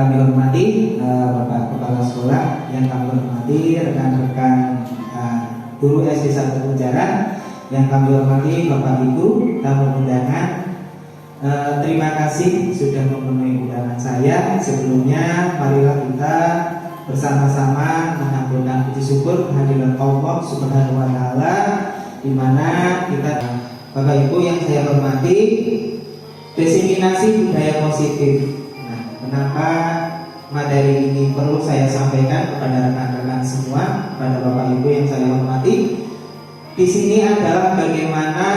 kami hormati Bapak Kepala Sekolah, yang kami hormati rekan-rekan guru SD 1 Kujaran, yang kami hormati Bapak Ibu tamu undangan. Terima kasih sudah memenuhi undangan saya. Sebelumnya marilah kita bersama-sama mengaturkan puji syukur kehadirat Allah Subhanahu wa taala, di mana kita Bapak Ibu yang saya hormati, diseminasi budaya positif. Nah, kenapa materi ini perlu saya sampaikan kepada rekan-rekan semua, kepada Bapak Ibu yang saya hormati? Di sini adalah bagaimana,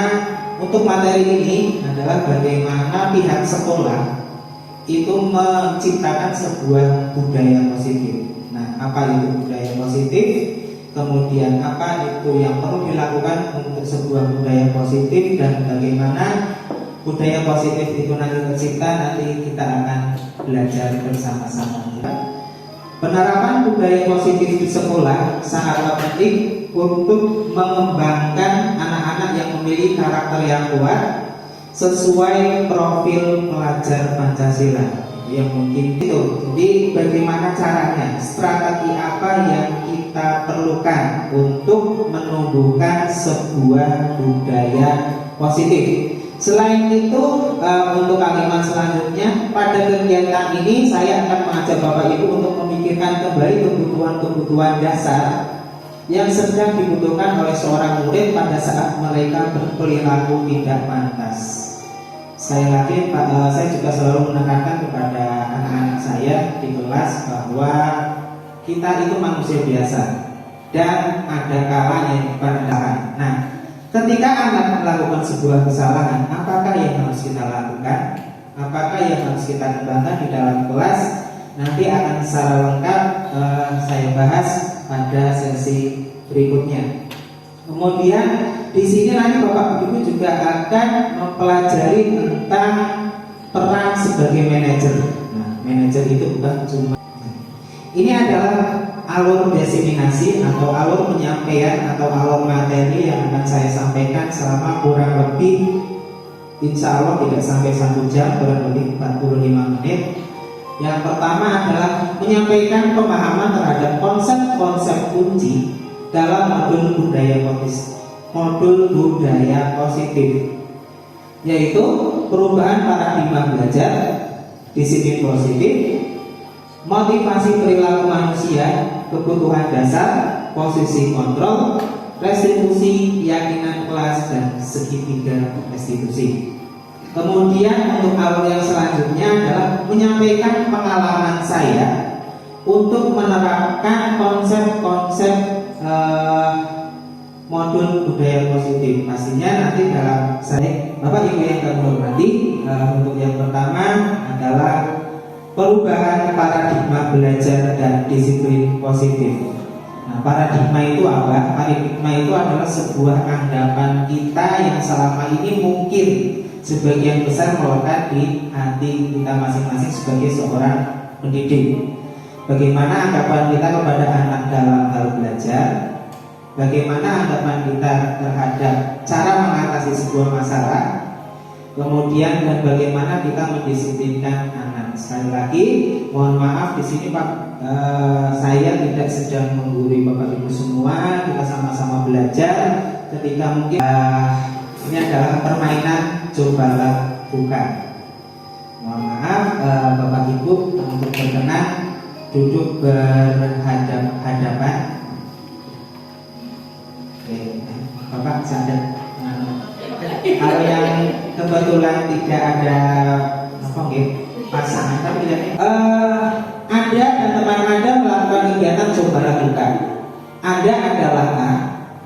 untuk materi ini adalah bagaimana pihak sekolah itu menciptakan sebuah budaya positif. Nah, apa itu budaya positif? Kemudian apa itu yang perlu dilakukan untuk sebuah budaya positif, dan bagaimana budaya positif itu nanti tercipta, nanti kita akan belajar bersama-sama. Penerapan budaya positif di sekolah sangatlah penting untuk mengembangkan anak-anak yang memiliki karakter yang kuat sesuai profil pelajar Pancasila. Yang mungkin itu. Jadi bagaimana caranya, strategi apa yang kita perlukan untuk menumbuhkan sebuah budaya positif. Selain itu, untuk kalimat selanjutnya, pada kegiatan ini saya akan mengajak Bapak Ibu untuk memikirkan kembali kebutuhan-kebutuhan dasar yang sedang dibutuhkan oleh seorang murid pada saat mereka berperilaku tidak pantas. Sekali lagi, saya juga selalu menekankan kepada anak-anak saya di kelas bahwa kita itu manusia biasa dan ada kalanya yang kesalahan. Nah, ketika anak melakukan sebuah kesalahan, apakah yang harus kita lakukan? Apakah yang harus kita kembangkan di dalam kelas? Nanti akan secara lengkap saya bahas pada sesi berikutnya. Kemudian di sini nanti Bapak Ibu juga akan mempelajari tentang peran sebagai manajer. Nah, manajer itu bukan cuma ini adalah alur diseminasi atau alur penyampaian atau alur materi yang akan saya sampaikan selama kurang lebih, insya Allah tidak sampai 1 jam, kurang lebih 45 menit. Yang pertama adalah menyampaikan pemahaman terhadap konsep-konsep kunci dalam modul budaya positif, yaitu perubahan paradigma belajar, disiplin positif, motivasi perilaku manusia, kebutuhan dasar, posisi kontrol, restitusi, keyakinan kelas, dan segitiga restitusi. Kemudian untuk alur yang selanjutnya adalah menyampaikan pengalaman saya untuk menerapkan konsep-konsep modul budaya positif. Pastinya nanti dalam saya, Bapak Ibu yang kami hormati, untuk yang pertama adalah perubahan paradigma belajar dan disiplin positif. Nah, paradigma itu apa? Paradigma itu adalah sebuah anggapan kita yang selama ini mungkin sebagian besar melekat di hati kita masing-masing sebagai seorang pendidik. Bagaimana anggapan kita kepada anak dalam hal belajar, bagaimana anggapan kita terhadap cara mengatasi sebuah masalah, kemudian dan bagaimana kita mendisiplinkan anak. Sekali lagi, mohon maaf di sini Pak, saya tidak sedang menggurui Bapak Ibu semua. Kita sama-sama belajar. Ketika mungkin ini adalah permainan cobalah bukan. Mohon maaf, Bapak Ibu untuk berkenan duduk berhadap-hadapan. Bapak sadar. Kalau yang kebetulan tidak ada pasangan, tapi Anda dan teman Anda melakukan kegiatan coba lakukan. Anda adalah A.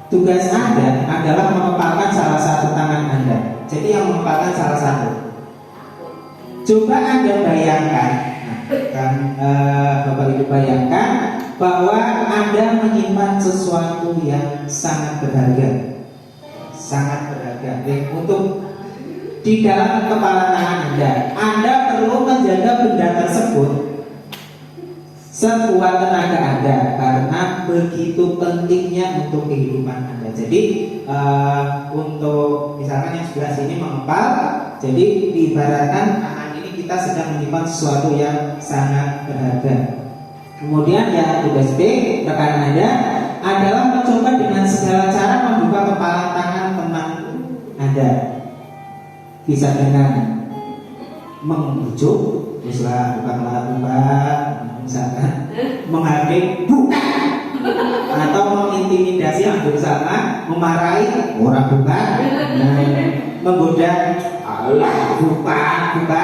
Tugas Anda adalah mengepalkan salah satu tangan Anda. Jadi yang mengepalkan salah satu. Coba Anda bayangkan, Bapak Ibu bayangkan bahwa Anda menyimpan sesuatu yang sangat berharga, untuk di dalam kepala tangan Anda. Anda perlu menjaga benda tersebut sekuat tenaga Anda, karena begitu pentingnya untuk kehidupan Anda. Jadi untuk misalkan yang sebelah sini mengepal, jadi diibaratkan tangan ini kita kita sedang menyimpan sesuatu yang sangat berharga. Kemudian yang tugas B rekan Anda adalah mencoba dengan segala cara membuka kepala tangan teman Anda. Bisa dengan membujuk, misalnya buka, misalkan menghargai buka, atau mengintimidasi hampir sama, memarahi orang buka, menggoda Allah buka,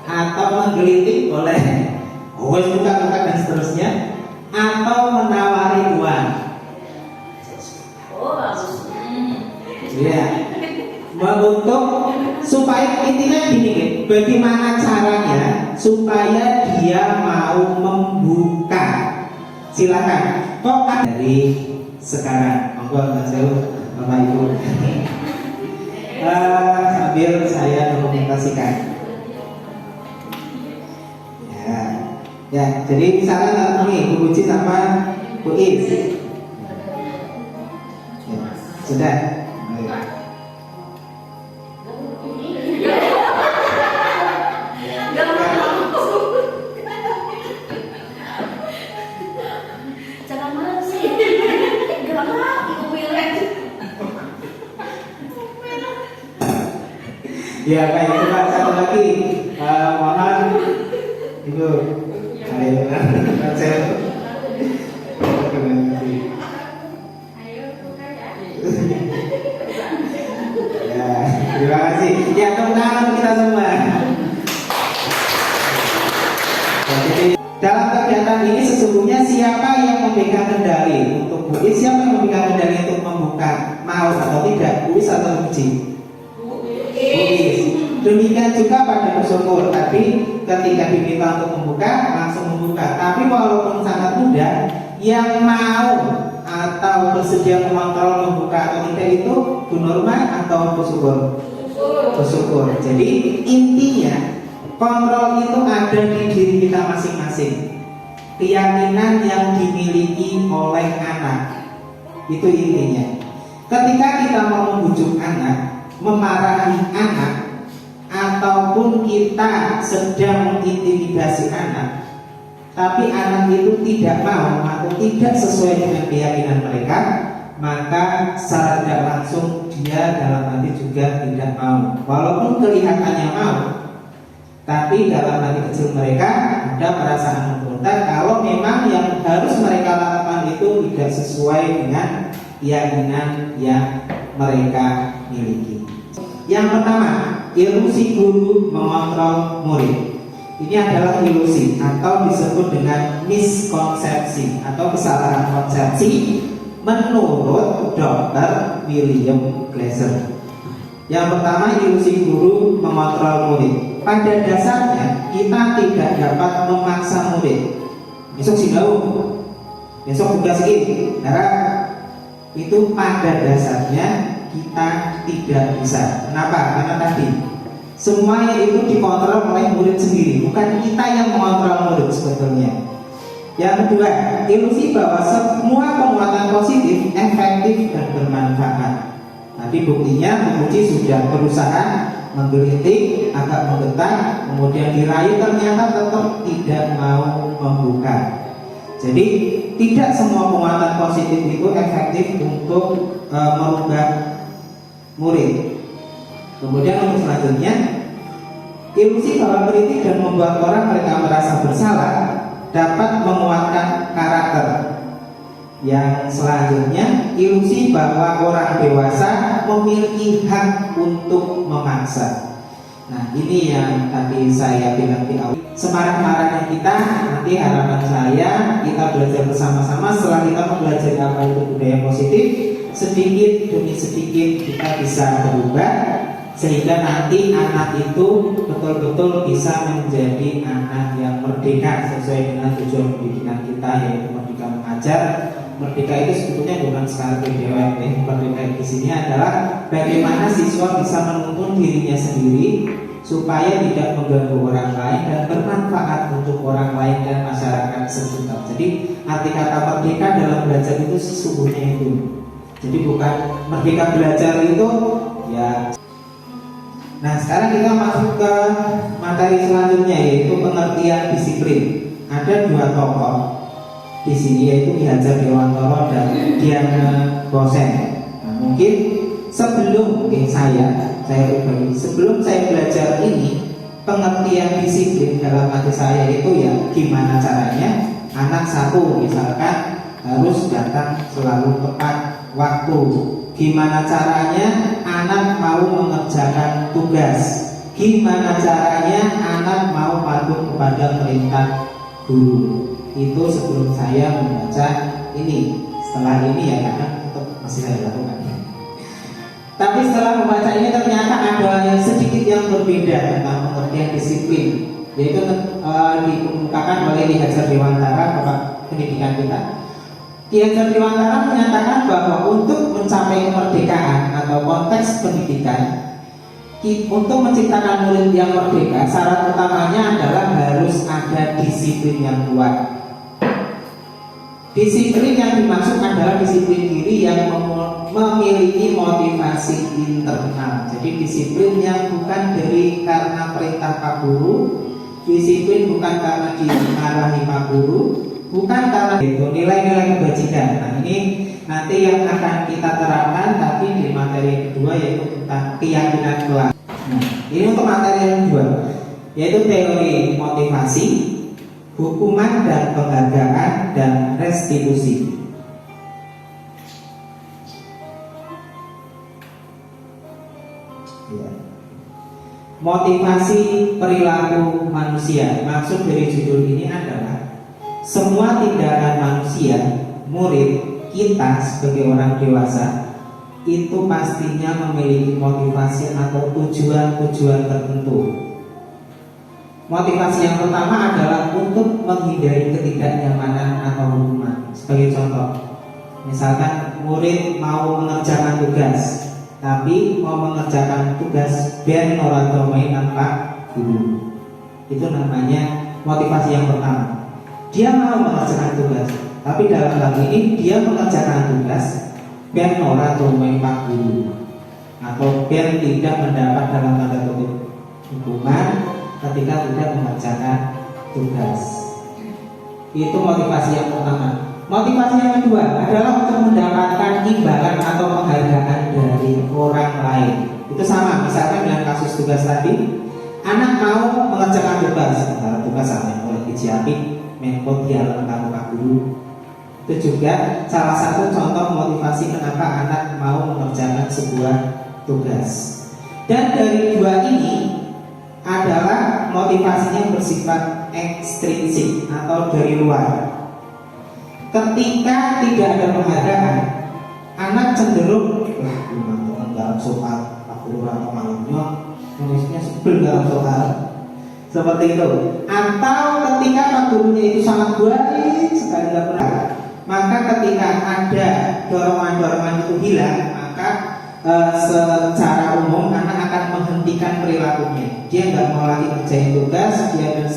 atau menggelitik oleh buka dan seterusnya, atau menawari uang. Ya, untuk supaya intinya gini, bagaimana caranya supaya dia mau membuka. Silakan. Kok dari sekarang, monggo Mas Bapak Ibu. Sambil saya dokumentasikan. Ya, jadi misalnya ini Bu Uci sama Bu Is. Ya, sudah. Ya, baik, itu Pak, satu lagi. Mohon Ibu. Ayo, saya. Ya, terima kasih. Ya, tepuk tangan untuk kita semua. Jadi, dalam kegiatan ini sesungguhnya siapa yang memegang kendali untuk Bu Is? Siapa yang memegang kendali untuk membuka? Mau atau tidak? Bu Is atau Bu Uci? Demikian juga pada bersyukur tadi ketika diminta untuk membuka langsung membuka. Tapi walaupun sangat mudah, yang mau atau bersedia mengontrol membuka atau tidak itu Bu Norma atau Bu Syukur? Bersyukur. Jadi intinya kontrol itu ada di diri kita masing-masing. Keyakinan yang dimiliki oleh anak itu intinya. Ketika kita mau membujuk anak, memarahi anak, ataupun kita sedang mengintimidasi anak, tapi anak itu tidak mau atau tidak sesuai dengan keyakinan mereka, maka secara tidak langsung dia dalam hati juga tidak mau. Walaupun kelihatannya mau, tapi dalam hati kecil mereka ada perasaan memberontak kalau memang yang harus mereka lakukan itu tidak sesuai dengan keyakinan yang mereka miliki. Yang pertama, ilusi guru mengontrol murid. Ini adalah ilusi atau disebut dengan miskonsepsi atau kesalahan konsepsi menurut Dr. William Glasser. Yang pertama, ilusi guru mengontrol murid. Pada dasarnya kita tidak dapat memaksa murid. Besok sinau, besok tugas ini, itu pada dasarnya kita tidak bisa. Kenapa? Karena tadi semuanya itu dikontrol oleh murid sendiri, bukan kita yang mengontrol murid sebetulnya. Yang kedua, ilusi bahwa semua penguatan positif efektif dan bermanfaat. Nanti buktinya Bu Uci sudah berusaha menggelitik, agak menggetar, kemudian dirayu ternyata tetap tidak mau membuka. Jadi tidak semua penguatan positif itu efektif untuk merubah murid. Kemudian untuk selanjutnya, ilusi bahwa kritik dan membuat orang mereka merasa bersalah dapat menguatkan karakter. Yang selanjutnya, ilusi bahwa orang dewasa memiliki hak untuk memaksa. Nah, ini yang tadi saya bilang di awal. Semarak-maraknya kita, nanti harapan saya kita belajar bersama-sama. Setelah kita mempelajari apa itu budaya positif, sedikit demi sedikit kita bisa berubah, sehingga nanti anak itu betul-betul bisa menjadi anak yang merdeka sesuai dengan tujuan pendidikan kita, yaitu merdeka mengajar. Merdeka itu sebetulnya bukan sekali dewa. Merdeka di sini adalah bagaimana siswa bisa menuntun dirinya sendiri supaya tidak mengganggu orang lain dan bermanfaat untuk orang lain dan masyarakat sekitar. Jadi arti kata merdeka dalam belajar itu sesungguhnya itu. Jadi bukan merdeka belajar itu ya Nah, sekarang kita masuk ke materi selanjutnya, yaitu pengertian disiplin. Ada dua tokoh di sini, yaitu Ki Hajar Dewantara dan Diana Gosen. Nah, mungkin sebelum saya pribadi, sebelum saya belajar ini, pengertian disiplin dalam hati saya itu ya gimana caranya anak satu misalkan harus datang selalu tepat waktu. Gimana caranya anak mau mengerjakan tugas? Gimana caranya anak mau patuh kepada perintah guru? Itu sebelum saya membaca ini. Setelah ini ya kadang untuk masih saya lakukan. Tapi setelah membaca ini ternyata ada sedikit yang berbeda tentang pengertian disiplin, yaitu dikemukakan oleh Ki Hajar Dewantara, Bapak pendidikan kita. Ki Hajar Dewantara menyatakan bahwa untuk mencapai kemerdekaan atau konteks pendidikan, untuk menciptakan murid yang merdeka, syarat utamanya adalah harus ada disiplin yang kuat. Disiplin yang dimaksud adalah disiplin diri yang memiliki motivasi internal. Jadi disiplin yang bukan karena perintah Pak Guru, disiplin bukan karena dimarahi Pak Guru, bukan karena itu nilai-nilai kebajikan. Nah, ini nanti yang akan kita terapkan tapi di materi kedua, yaitu tentang keyakinan kelas. Nah, ini untuk materi yang kedua, yaitu teori motivasi, hukuman dan penghargaan, dan restitusi. Ya. Motivasi perilaku manusia. Maksud dari judul ini adalah semua tindakan manusia, murid, kita sebagai orang dewasa, itu pastinya memiliki motivasi atau tujuan-tujuan tertentu. Motivasi yang pertama adalah untuk menghindari ketidaknyamanan atau hukuman. Sebagai contoh, misalkan murid mau mengerjakan tugas, tapi mau mengerjakan tugas ben ora domain tanpa guru. Itu namanya motivasi yang pertama. Dia mau mengerjakan tugas, tapi dalam hal ini dia mengerjakan tugas ben ora domain Pak Guru, atau ben tidak mendapat dalam tanda kutip hukuman ketika tidak mengerjakan tugas. Itu motivasi yang pertama. Motivasi yang kedua adalah untuk mendapatkan imbalan atau penghargaan dari orang lain. Itu sama, misalkan dengan kasus tugas tadi, anak mau mengerjakan tugas sama oleh Kijiapi, Menko Dialog Pak Guru. Itu juga salah satu contoh motivasi kenapa anak mau mengerjakan sebuah tugas. Dan dari dua ini adalah motivasinya bersifat ekstrinsik atau dari luar. Ketika tidak ada penghargaan, anak cenderung gimana dalam soal aku orang malunya, nulisnya sebel dalam soal seperti itu. Atau ketika Pak Gurunya itu sangat baik sekali tidak pernah, maka ketika ada dorongan-dorongan itu hilang, maka secara umum anak akan menghentikan perilakunya. Dia nggak mau lagi kerjain tugas, dia dan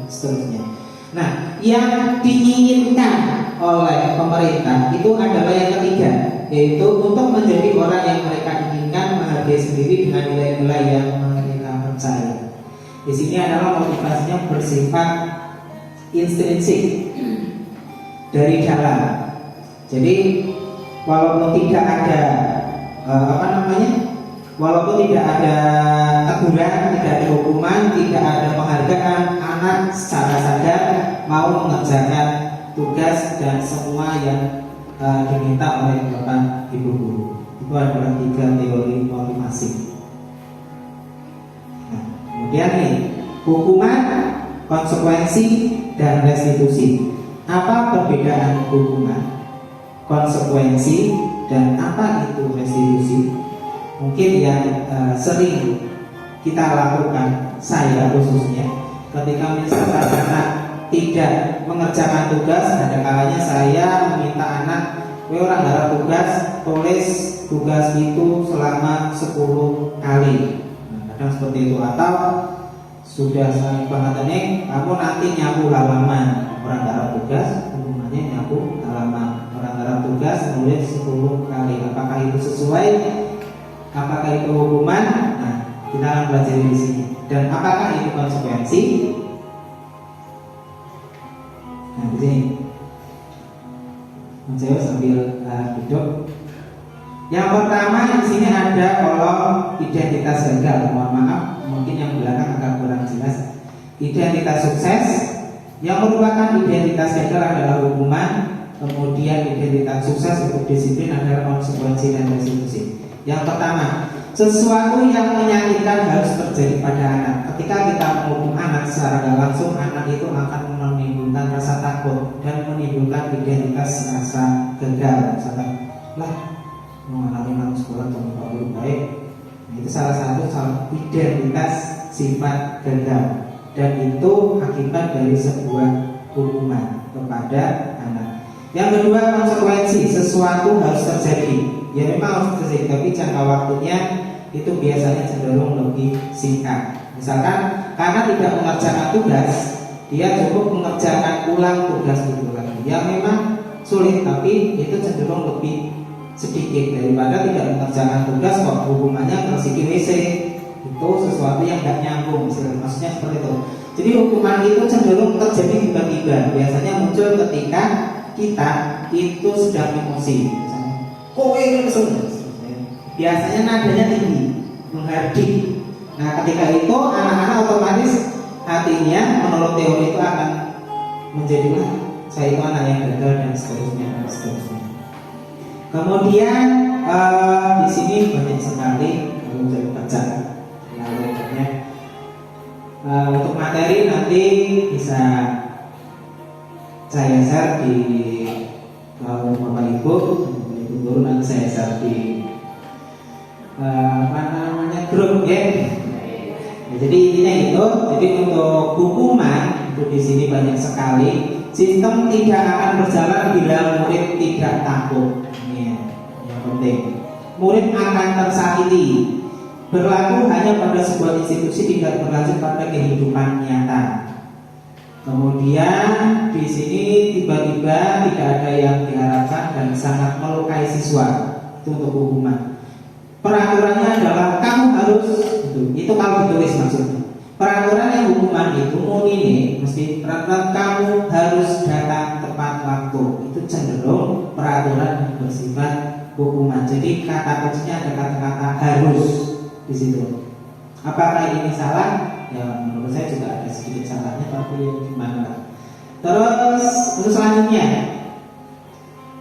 seterusnya. Nah, yang diinginkan oleh pemerintah itu adalah yang ketiga, yaitu untuk menjadi orang yang mereka inginkan, menghargai sendiri dengan nilai-nilai yang mereka percaya. Di sini adalah motivasinya bersifat intrinsik dari dalam. Jadi walaupun tidak ada walaupun tidak ada teguran, tidak ada hukuman, tidak ada penghargaan, anak secara sadar mau mengerjakan tugas dan semua yang diminta oleh Bapak Ibu Guru. Itu adalah 3 teori motivasi. Nah, kemudian nih, hukuman, konsekuensi, dan restitusi. Apa perbedaan hukuman, konsekuensi, dan apa itu restitusi? Mungkin yang sering kita lakukan, saya khususnya, ketika misalkan anak tidak mengerjakan tugas, ada kalanya saya meminta anak, kowe ora nggarap tugas, tulis tugas itu selama 10 kali. Nah, kadang seperti itu. Atau sudah saya banget, kamu nanti nyapu halaman. Orang nggarap tugas, hukumannya nyapu halaman. Orang nggarap tugas, nulis 10 kali. Apakah itu sesuai? Apakah itu hukuman? Nah, Kita akan belajar di sini. Dan apakah itu konsekuensi? Nah, di sini. Menjawab sambil duduk. Yang pertama di sini ada kolom identitas gagal. Mohon maaf, mungkin yang belakang agak kurang jelas. Identitas sukses, yang merupakan identitas gagal adalah hukuman. Kemudian identitas sukses untuk disiplin adalah konsekuensi dan restitusi. Yang pertama, sesuatu yang menyakitkan harus terjadi pada anak. Ketika kita menghukum anak secara tidak langsung, anak itu akan menimbulkan rasa takut dan menimbulkan identitas rasa gagal. Misalkan, lah, anak memang sekolah atau guru baik. Itu salah satu identitas sifat gagal, dan itu akibat dari sebuah hukuman kepada anak. Yang kedua, konsekuensi, sesuatu harus terjadi. Ya memang harus terjadi, tapi jangka waktunya itu biasanya cenderung lebih singkat. Misalkan karena tidak mengerjakan tugas, dia cukup mengerjakan ulang tugas itu lagi. Yang memang sulit, tapi itu cenderung lebih sedikit daripada tidak mengerjakan tugas kok hukumannya bersih WC. Itu sesuatu yang tidak nyambung, maksudnya seperti itu. Jadi hukuman itu cenderung terjadi tiba-tiba. Biasanya muncul ketika kita itu sedang emosi. Kowe biasanya nadanya tinggi, menghardik. Nah, ketika itu anak-anak otomatis hatinya menurut teori itu akan menjadi saya itu anak yang gagal dan seterusnya dan seterusnya. Kemudian di sini banyak sekali kalau saya baca untuk materi nanti bisa saya share di Bapak Ibu guru, nanti saya share di grup ya. Jadi intinya itu. Jadi untuk hukuman itu di sini banyak sekali. Sistem tidak akan berjalan bila murid tidak takut. Ini yang penting. Murid akan tersakiti. Berlaku hanya pada sebuah institusi, tidak berlanjut pada kehidupan nyata. Kemudian di sini tiba-tiba tidak ada yang diharapkan dan sangat melukai siswa. Itu untuk hukuman. Peraturannya adalah kamu harus itu kalau ditulis maksudnya. Peraturan yang hukuman itu ini mesti peraturan kamu harus datang tepat waktu. Itu cenderung peraturan yang bersifat hukuman. Jadi kata kuncinya ada kata-kata harus di situ. Apakah ini salah? Ya menurut saya juga ada sedikit salahnya, tapi gimana? Terus untuk selanjutnya,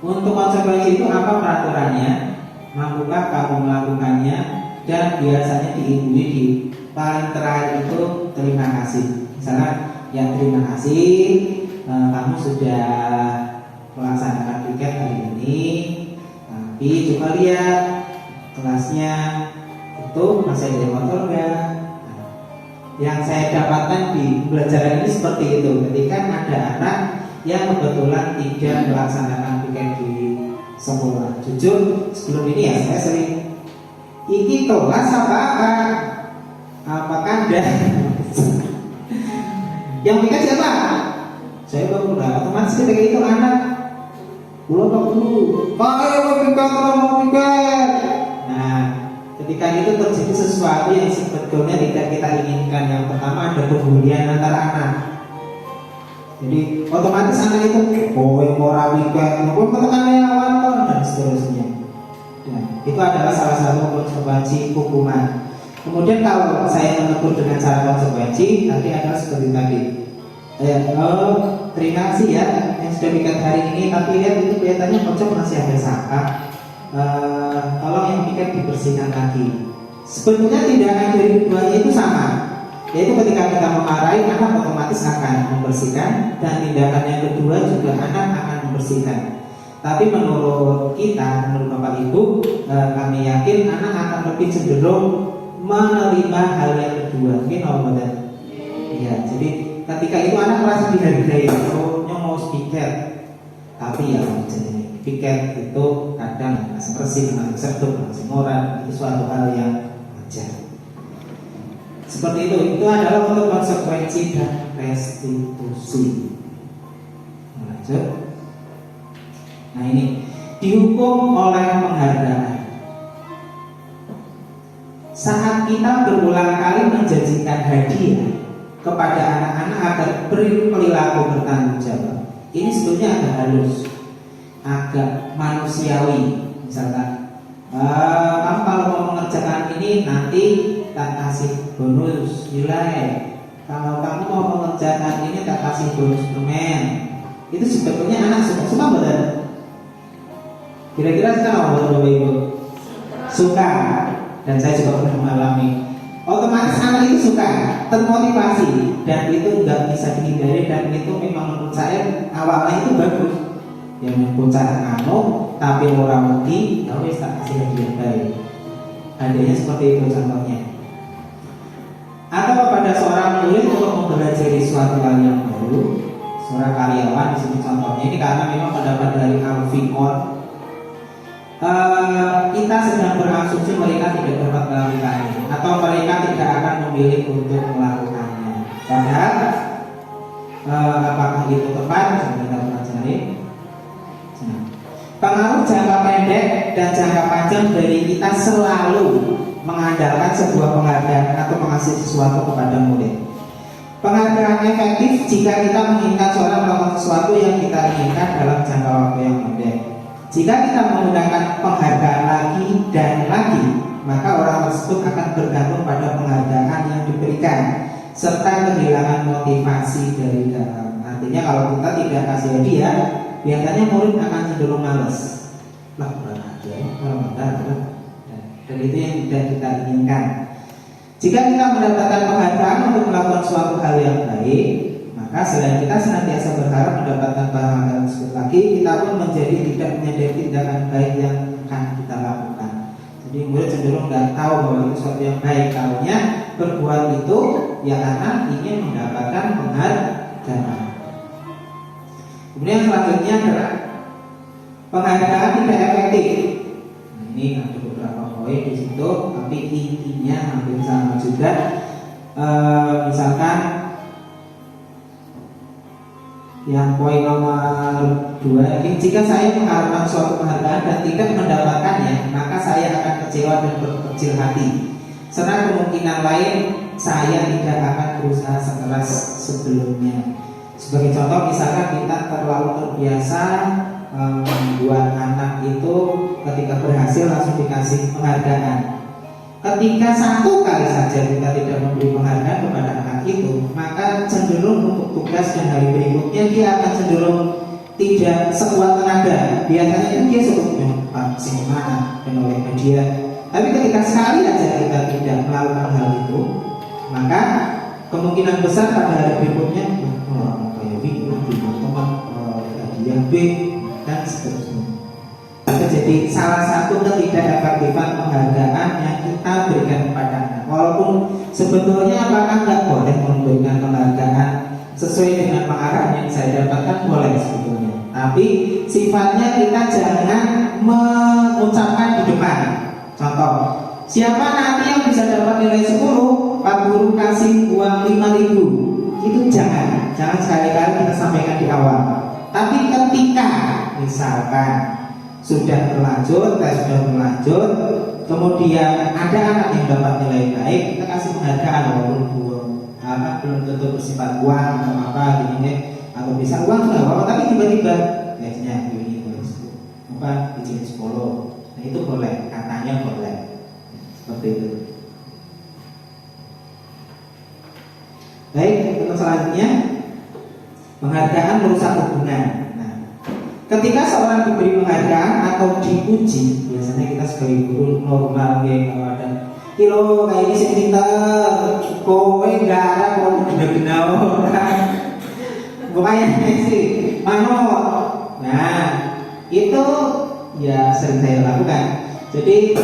untuk konsekuensi itu apa peraturannya? Mampukah kamu melakukannya? Dan biasanya diimbui di paling terakhir itu terima kasih. Misalnya, ya terima kasih kamu sudah melaksanakan piket hari ini, tapi coba lihat kelasnya itu masih ada motor enggak? Yang saya dapatkan di pembelajaran ini seperti itu. Ketika ada anak yang kebetulan tidak melaksanakan piket di sekolah, jujur sebelum ini ya saya sering iki kelas apakah ada yang piket siapa? Saya baru otomatis ketika itu anak pulang dulu, mau piket. Nah, ketika itu terjadi sesuatu yang sebetulnya tidak kita inginkan. Yang pertama ada pembulian antara anak. Jadi otomatis anak itu mau rawikan, mau ketekannya lawan dan seterusnya. Dan itu adalah salah satu konsekuensi hukuman. Kemudian kalau saya menegur dengan cara konsekuensi, nanti adalah seperti tadi. Terima kasih ya yang sudah piket hari ini, tapi lihat itu kelihatannya pojok masih ada sampah. Tolong yang piket dibersihkan lagi. Sebetulnya tindakan dari keduanya itu sama, yaitu ketika kita memarahi, anak otomatis akan membersihkan, dan tindakan yang kedua juga anak akan membersihkan. Tapi menurut kita, menurut Bapak Ibu, kami yakin anak akan lebih cenderung menerima hal yang kedua. Mungkin benar. Ya, jadi ketika itu anak merasa dihargai, mau piket, tapi ya piket itu kadang masih bersih, masih seduh, masih moral, itu suatu hal yang wajar. Seperti itu adalah untuk konsekuensi dan restitusi. Lanjut. Nah ini dihukum oleh penghargaan. Saat kita berulang kali menjanjikan hadiah kepada anak-anak agar berperilaku bertanggung jawab, ini sebetulnya agak halus, agak manusiawi. Misalkan, kamu kalau mau mengerjakan ini nanti tak kasih bonus nilai. Kalau kamu mau mengerjakan ini tak kasih bonus permen. Itu sebetulnya anak suka betul. Kira-kira suka nggak Bapak Ibu? Suka. Dan saya juga pernah mengalami. Otomatis anak itu suka, termotivasi, dan itu nggak bisa dihindari. Dan itu memang menurut saya awalnya itu bagus. Yang bocah tapi orang ngerti, tapi tak kasih hadiah baik. Hadiahnya seperti itu contohnya. Atau kepada seorang murid untuk mempelajari suatu hal yang baru, seorang karyawan di sini contohnya ini karena memang pendapat dari Alfimor, kita sedang berasumsi mereka tidak dapat melakukannya atau mereka tidak akan memilih untuk melakukannya. Padahal apakah itu tepat? Coba kita pelajari. Pengaruh jangka pendek dan jangka panjang dari kita selalu mengandalkan sebuah penghargaan atau mengasih sesuatu kepada murid. Penghargaan efektif jika kita menginginkan seorang melakukan sesuatu yang kita inginkan dalam jangka waktu yang pendek. Jika kita menggunakan penghargaan lagi dan lagi, maka orang tersebut akan bergantung pada penghargaan yang diberikan serta kehilangan motivasi dari dalam. Artinya kalau kita tidak kasih hadiah, biasanya murid akan cenderung malas. Lah, dan itu yang tidak kita inginkan. Jika kita mendapatkan penghargaan untuk melakukan suatu hal yang baik, maka selain kita senantiasa berharap mendapatkan penghargaan tersebut lagi, kita pun menjadi tidak menyadari tindakan baik yang akan kita lakukan. Jadi murid cenderung nggak tahu bahwa itu sesuatu yang baik, tahunya berbuat itu ya karena ingin mendapatkan penghargaan. Kemudian selanjutnya adalah penghargaan tidak efektif. Ini ada beberapa poin di situ, tapi intinya hampir sama juga. Misalkan yang poin nomor 2, jika saya mengharapkan suatu penghargaan dan tidak mendapatkannya, maka saya akan kecewa dan berkecil hati. Serta kemungkinan lain saya tidak akan berusaha sekeras sebelumnya. Sebagai contoh, misalkan kita terlalu terbiasa membuat anak itu ketika berhasil langsung dikasih penghargaan. Ketika satu kali saja kita tidak memberi penghargaan kepada anak itu, maka cenderung untuk tugas dan hari berikutnya dia akan cenderung tidak sekuat tenaga. Biasanya itu dia sebutnya Pak semangat dan oleh dia. Tapi ketika sekali saja kita tidak melakukan hal itu, maka kemungkinan besar pada hari berikutnya kayak teman-teman hadiah B dan seterusnya. Jadi salah satu ketidakefektifan penghargaan yang kita berikan kepada anak. Walaupun sebetulnya apakah nggak boleh memberikan penghargaan sesuai dengan pengarahan yang saya dapatkan, boleh sebetulnya. Tapi sifatnya kita jangan mengucapkan di depan. Contoh, siapa nanti yang bisa dapat nilai 10, Pak Guru kasih uang 5.000. Itu jangan sekali-kali kita sampaikan di awal. Tapi ketika misalkan sudah berlanjut, tes sudah berlanjut, kemudian ada anak yang dapat nilai baik, kita kasih penghargaan walaupun belum tentu bersifat uang atau apa gini, atau bisa uang nggak apa-apa, tapi tiba-tiba tesnya ini apa izin 10, nah itu boleh, katanya boleh, seperti itu. Baik, untuk selanjutnya penghargaan merusak hubungan. Ketika seorang diberi penghargaan atau dipuji, biasanya kita sebagai guru normal kalau ada kilo kayak ini pinter, kowe gara kowe gena-gena orang, pokoknya sih mano. Nah itu ya sering saya lakukan. Jadi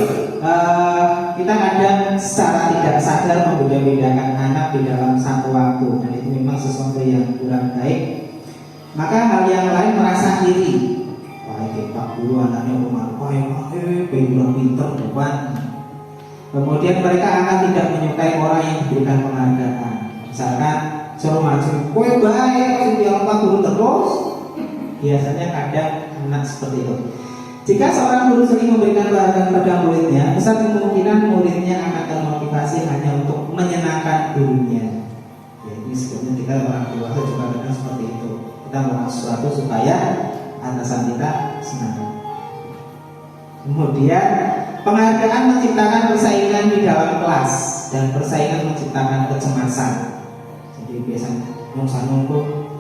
kita kadang secara tidak sadar membeda-bedakan anak di dalam satu waktu, dan itu memang sesuatu yang kurang baik. Maka hal yang lain merasa iri. Wah, ini Pak Guru anaknya umar, kurang pinter bukan. Kemudian mereka akan tidak menyukai orang yang diberikan penghargaan. Misalkan suruh maju, kue baik, yang Pak Guru terus. Biasanya kadang anak seperti itu. Jika seorang guru sering memberikan pelajaran pada muridnya, besar kemungkinan muridnya akan termotivasi hanya untuk menyenangkan gurunya. Ya, ini sebenarnya kita orang dewasa juga kadang seperti itu. Kita melakukan sesuatu supaya atasan kita senang. Kemudian penghargaan menciptakan persaingan di dalam kelas dan persaingan menciptakan kecemasan. Jadi biasanya nung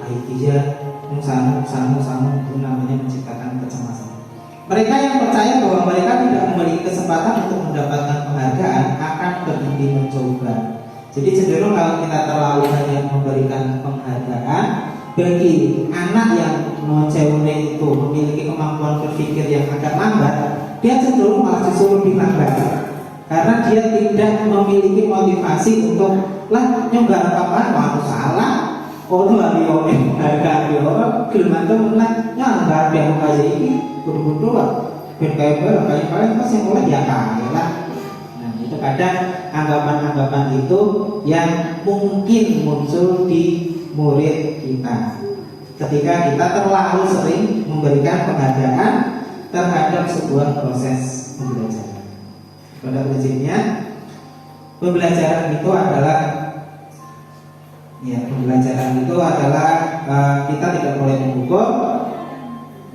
kayak dia nung itu namanya menciptakan kecemasan. Mereka yang percaya bahwa mereka tidak memiliki kesempatan untuk mendapatkan penghargaan akan berhenti mencoba. Jadi cenderung kalau kita terlalu banyak memberikan penghargaan, bagi anak yang noncewone itu memiliki kemampuan berpikir yang agak lambat, dia cenderung malah justru lebih lambat karena dia tidak memiliki motivasi untuk nyoba apa-apa, mau salah. Orang lagi orang harga orang kelima itu menang, nggak ada yang kayak ini, buru-buru lah, kayak paling pas yang mulai ya kaya lah. Nah itu kadang anggapan-anggapan itu yang mungkin muncul di murid kita ketika kita terlalu sering memberikan penghargaan terhadap sebuah proses pembelajaran. Pada prinsipnya pembelajaran itu adalah kita tidak boleh menghukum.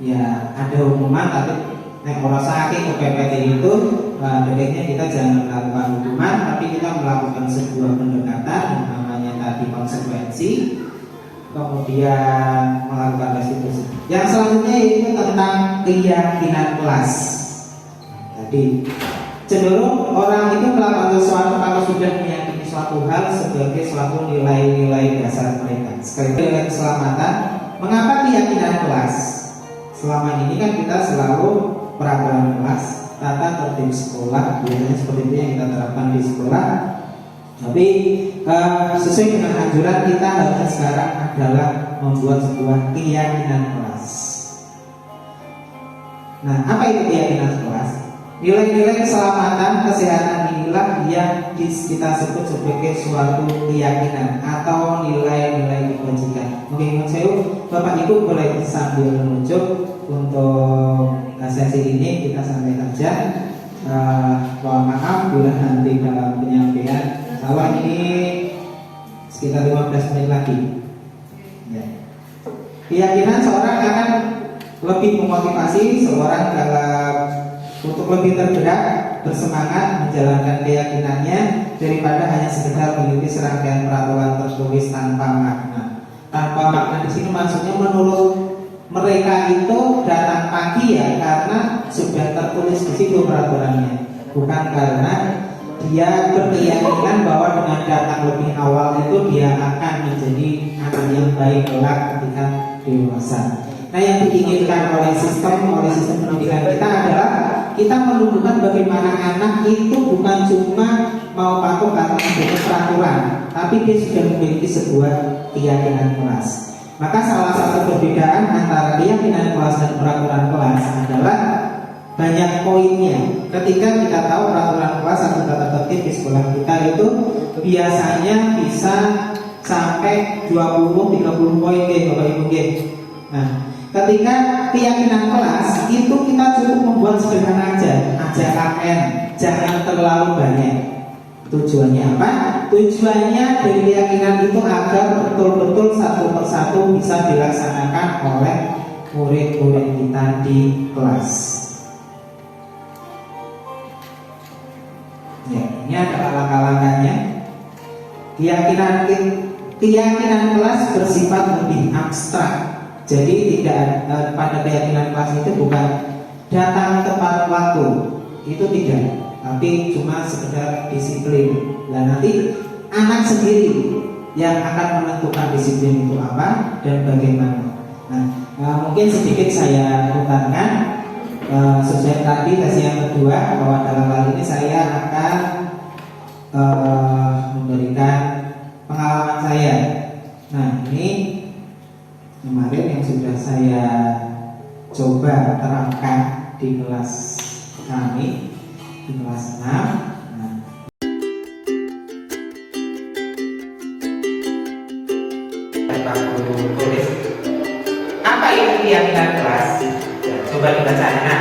Ya ada hukuman, tapi orang sakit PPT itu baiknya kita jangan melakukan hukuman, tapi kita melakukan sebuah pendekatan yang namanya tadi konsekuensi, kemudian melakukan restitusi. Yang selanjutnya itu tentang keyakinan kelas. Jadi cenderung orang itu melakukan sesuatu kalau sudah meyakini suatu hal sebagai suatu nilai-nilai dasar mereka. Sekali lagi keselamatan. Mengapa keyakinan kelas? Selama ini kan kita selalu peraturan kelas, tata tertib sekolah, biasanya seperti itu yang kita terapkan di sekolah. Tapi sesuai dengan anjuran kita harusnya sekarang adalah membuat sebuah keyakinan kelas. Nah, apa itu keyakinan kelas? Nilai-nilai keselamatan, kesehatan inilah yang kita sebut sebagai suatu keyakinan atau nilai-nilai kebajikan. Mungkin saya, Bapak Ibu boleh sambil menunjuk untuk sesi ini kita sampai saja. Mohon maaf bila nanti dalam penyampaian kalau ini sekitar 15 menit lagi. Ya. Keyakinan seorang akan lebih memotivasi seorang dalam untuk lebih tergerak, bersemangat menjalankan keyakinannya daripada hanya sekedar mengikuti serangkaian peraturan tertulis tanpa makna. Tanpa makna di sini maksudnya menurut mereka itu datang pagi ya karena sudah tertulis di situ peraturannya, bukan karena dia berkeyakinan bahwa dengan datang lebih awal itu dia akan menjadi anak yang baik kelak ketika dewasa. Nah, yang diinginkan oleh sistem pendidikan kita adalah kita menunjukkan bagaimana anak itu bukan cuma mau patuh karena adanya peraturan, tapi dia sudah memiliki sebuah keyakinan kelas. Maka salah satu perbedaan antara keyakinan kelas dan peraturan kelas adalah banyak poinnya. Ketika kita tahu peraturan kelas atau tata tertib di sekolah kita itu biasanya bisa sampai 20-30 poin Bapak Ibu. Nah, ketika keyakinan kelas itu kita cukup membuat sederhana aja KN, jangan terlalu banyak. Tujuannya apa? Tujuannya dari keyakinan itu agar betul-betul satu persatu bisa dilaksanakan oleh murid-murid kita di kelas. Ya, ini adalah langkah-langkahnya. Keyakinan kelas bersifat lebih abstrak. Jadi tidak pada keyakinan kelas itu bukan datang tepat waktu, itu tidak, tapi cuma sekedar disiplin. Dan nanti anak sendiri yang akan menentukan disiplin itu apa dan bagaimana. Nah, mungkin sedikit saya utarakan sesuai tadi tes yang kedua bahwa dalam hal ini saya akan memberikan pengalaman saya. Nah, ini kemarin yang sudah saya coba terapkan di kelas kami di kelas 6. Tulis apa itu keyakinan kelas? Ya, coba dibacanya.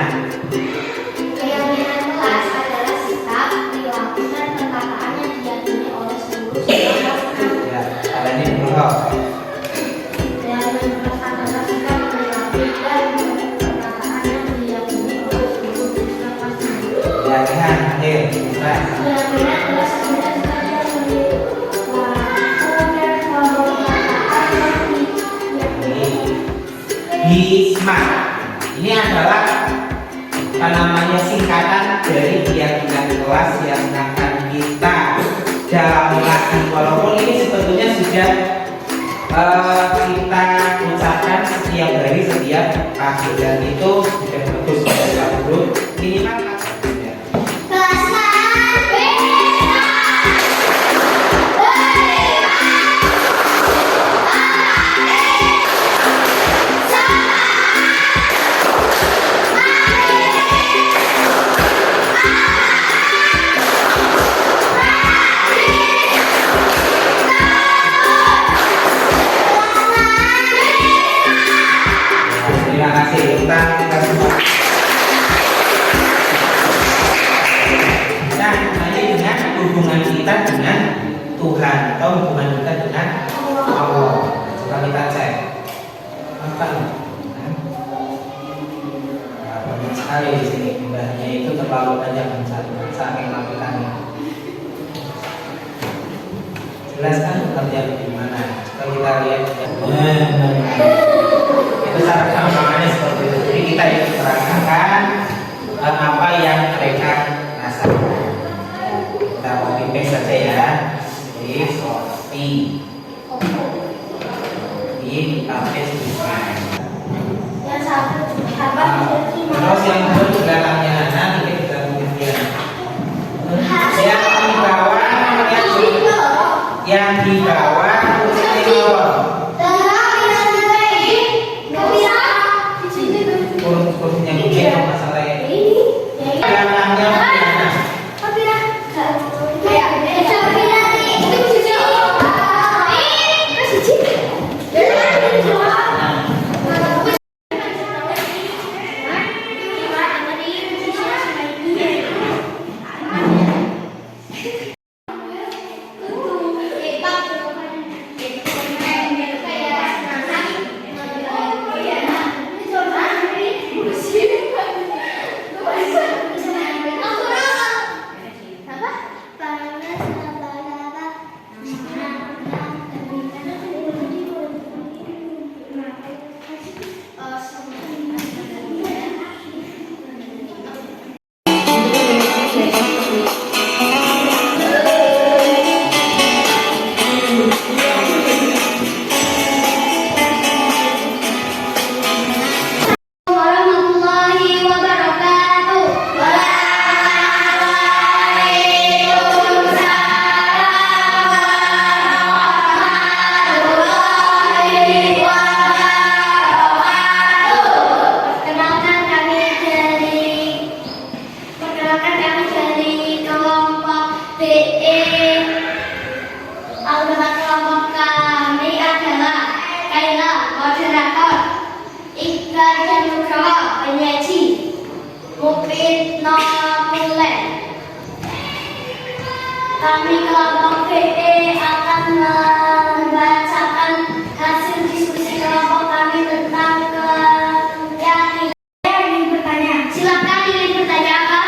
Benar-benar adalah sebutan saja Bisma. Ini adalah apa namanya singkatan dari keyakinan kelas yang akan kita dalami. Walaupun ini sebetulnya sudah kita ucapkan setiap hari, setiap pagi, dan itu sudah bagus pada guru minimal. Terima kasih, kita semua. Nah, ini dengan hubungan kita dengan Tuhan atau hubungan kita dengan Allah. Coba kita cek. Apa nih? Nah, banyak sekali di sini. Jumlahnya itu terlalu banyak saking lakukannya. Jelaskan pengertian di mana? Coba kita lihat. Itu cara gampangannya seperti itu. Jadi kita ingin terangkan apa yang mereka rasakan. Kita copy paste saja ya. Jadi copy di paste di slide. Terus yang kedua di belakangnya nanti kita kemudian yang di bawah kurusnya begini masalahnya. Belakangnya kami kelompok VE akan membacakan hasil diskusi kelompok kami tentang keyakinan. Ingin bertanya, silakan ingin bertanya apa?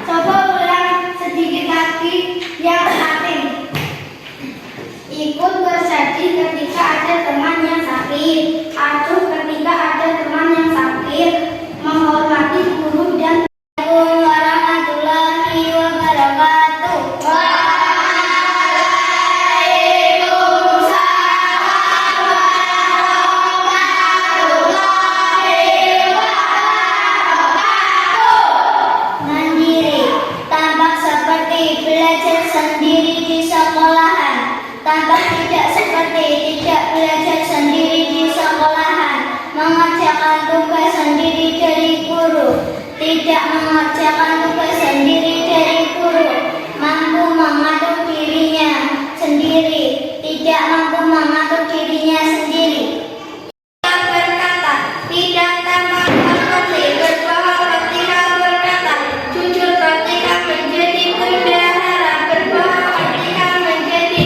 Coba ulang sedikit lagi yang penting. Ikut bersedih ketika ada teman yang sakit, acuh ketika ada teman yang sakit, menghormati guru dan warahmatullahi wabarakatuh. Tampak tidak seperti tidak belajar sendiri di sekolahan, mengerjakan tugas sendiri dari guru, tidak mengerjakan tugas sendiri dari guru, mampu mengatur dirinya sendiri, tidak mampu mengatur dirinya sendiri. Yang berkata, tidak tampak seperti berbohong ketika berkata, jujur ketika menjadi bendahara, berbohong ketika menjadi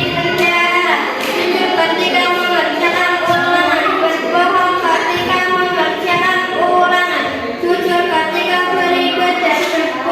ketika mengerjakan ulangan, berbohong ketika mengerjakan ulangan, jujur ketika beribadah, berbohong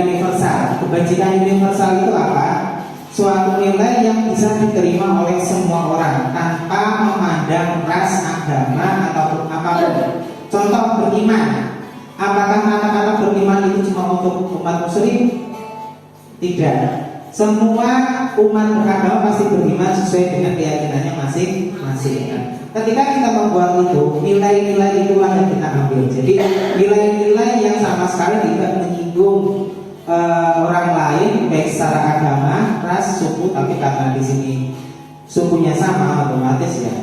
universal. Kebajikan universal itu apa? Suatu nilai yang bisa diterima oleh semua orang tanpa memandang ras, agama, ataupun apapun. Contoh beriman. Apakah kata-kata beriman itu cuma untuk umat muslim? Tidak. Semua umat beragama pasti beriman sesuai dengan keyakinannya masing-masing. Ketika kita membuat itu, nilai-nilai itulah yang kita ambil. Jadi nilai-nilai yang sama sekali tidak menyinggung orang lain, baik secara agama, ras, suku, tapi karena di sini sukunya sama, otomatis ya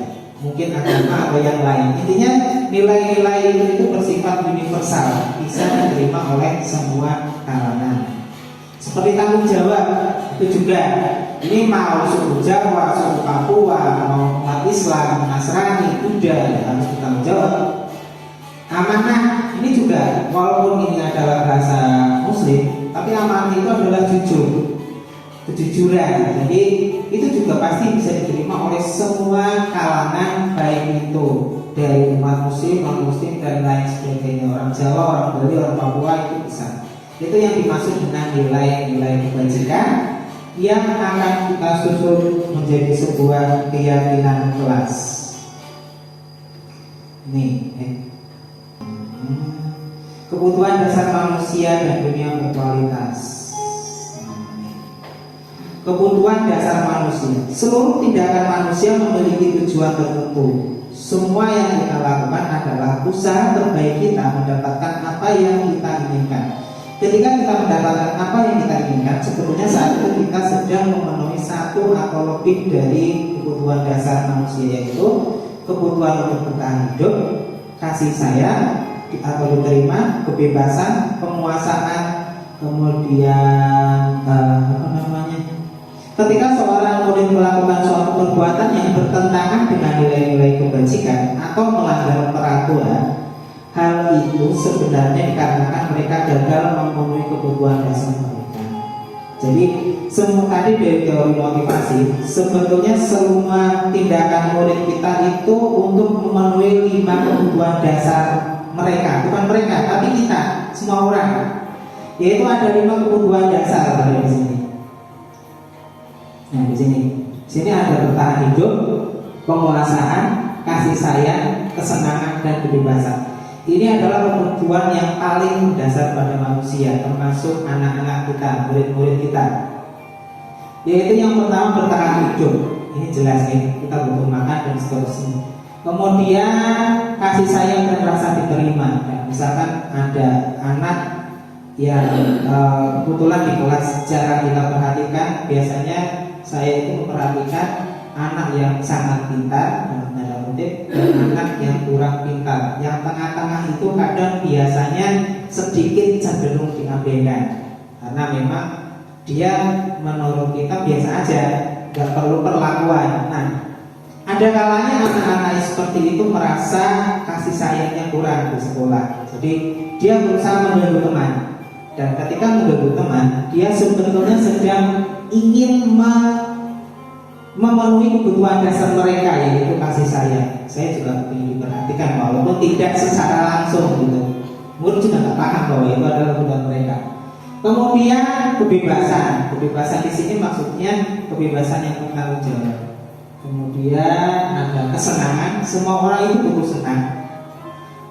mungkin agama atau yang lain. Intinya nilai-nilai itu bersifat universal, bisa diterima oleh semua kalangan. Seperti tanggung jawab itu juga. Ini mau suku Jawa, suku Papua, mau umat Islam, Nasrani, Buddha, harus bertanggung jawab. Amanah ini juga, walaupun ini adalah bahasa Muslim, tapi amanah itu adalah jujur, kejujuran. Jadi itu juga pasti bisa diterima oleh semua kalangan, baik itu dari umat Muslim, non Muslim, dan lain sebagainya. Orang Jawa, orang Bali, orang Papua itu bisa. Itu yang dimaksud dengan nilai-nilai kebajikan yang akan kita susun menjadi sebuah keyakinan kelas. Kebutuhan dasar manusia dan dunia berkualitas. Kebutuhan dasar manusia. Seluruh tindakan manusia memiliki tujuan tertentu. Semua yang kita lakukan adalah usaha terbaik kita mendapatkan apa yang kita inginkan. Ketika kita mendapatkan apa yang kita inginkan, sebetulnya saat itu kita sedang memenuhi satu atau lebih dari kebutuhan dasar manusia, yaitu kebutuhan untuk bertahan hidup, kasih sayang atau diterima, kebebasan, penguasaan, kemudian ketika seorang murid melakukan suatu perbuatan yang bertentangan dengan nilai-nilai kebajikan atau melanggar peraturan, hal itu sebenarnya dikarenakan mereka gagal memenuhi kebutuhan dasar mereka. Jadi semua tadi dari teori motivasi, sebetulnya semua tindakan murid kita itu untuk memenuhi 5 kebutuhan dasar mereka, bukan mereka, tapi kita, semua orang. Yaitu ada 5 kebutuhan dasar pada di sini. Nah di sini ada bertahan hidup, penguasaan, kasih sayang, kesenangan, dan kebebasan. Ini adalah kebutuhan yang paling dasar pada manusia, termasuk anak-anak kita, murid-murid kita. Yaitu yang pertama bertahan hidup. Ini jelas nih, kita butuh makan dan seterusnya. Kemudian kasih sayang dan rasa diterima. Nah, misalkan ada anak yang kebetulan di kelas jarang kita perhatikan, biasanya saya itu memperhatikan anak yang sangat pintar dan anak yang kurang pintar. Yang tengah-tengah itu kadang biasanya sedikit cenderung diabaikan, karena memang dia menurut kita biasa aja, nggak perlu perlakuan. Nah, ada kalanya anak-anak seperti itu merasa kasih sayangnya kurang di sekolah, jadi dia berusaha mengganggu teman. Dan ketika mengganggu teman, dia sebetulnya sedang ingin memenuhi kebutuhan dasar mereka, yaitu kasih sayang. Saya juga ingin diperhatikan, walaupun tidak secara langsung gitu. Murid juga nggak paham bahwa itu adalah kebutuhan mereka. Kemudian kebebasan. Kebebasan di sini maksudnya kebebasan yang bertanggung jawab. Kemudian ada kesenangan. Semua orang itu butuh senang.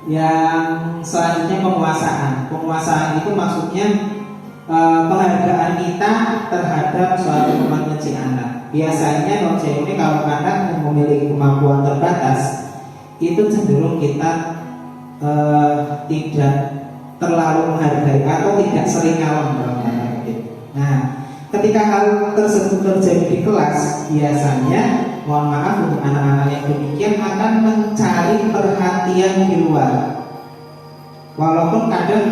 Yang selanjutnya penguasaan. Penguasaan itu maksudnya penghargaan kita terhadap suatu kemampuan anak. Biasanya non-Jawa ini kalau anak yang memiliki kemampuan terbatas, itu cenderung kita tidak terlalu menghargai atau tidak sering ngalem dalam tanda kutip. Nah, ketika hal tersebut terjadi di kelas, biasanya mohon maaf untuk anak-anak yang demikian akan mencari perhatian di luar. Walaupun kadang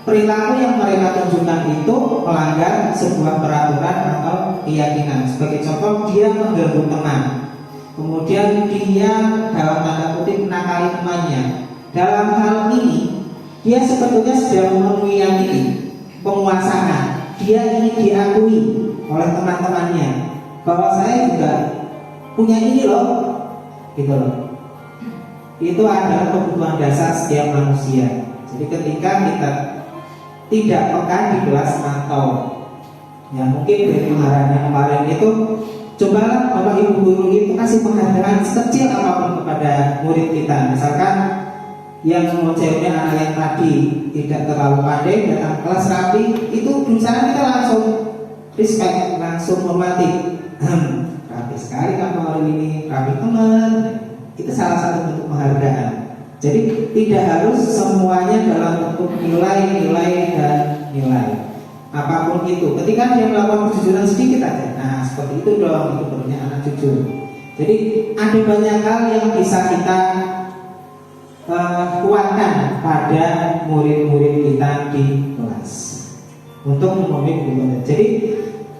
perilaku yang mereka tunjukkan itu melanggar sebuah peraturan atau keyakinan. Sebagai contoh, dia mengganggu teman, kemudian dia dalam tanda kutip menakali temannya. Dalam hal ini dia sebetulnya sedang memenuhi yang ini, penguasaan. Dia ingin diakui oleh teman-temannya bahwa saya juga punya ini loh, gitu loh. Itu adalah kebutuhan dasar setiap manusia. Jadi ketika kita tidak peka di kelas atau ya mungkin dari kemarin kemarin itu cobalah Bapak Ibu guru itu kasih penghargaan sekecil apapun kepada murid kita. Misalkan yang modelnya anak yang tadi tidak terlalu pandai datang kelas rapi, itu misalnya kita langsung respect, langsung hormati. Rapi sekali kamu hari ini, rapi teman. Itu salah satu bentuk penghargaan. Jadi tidak harus semuanya dalam bentuk nilai dan nilai. Apapun itu, ketika dia melakukan kejujuran sedikit aja, nah seperti itu dong, itu bentuknya anak jujur. Jadi ada banyak hal yang bisa kita kuatkan pada murid-murid kita di kelas untuk memenuhi kebutuhan. Jadi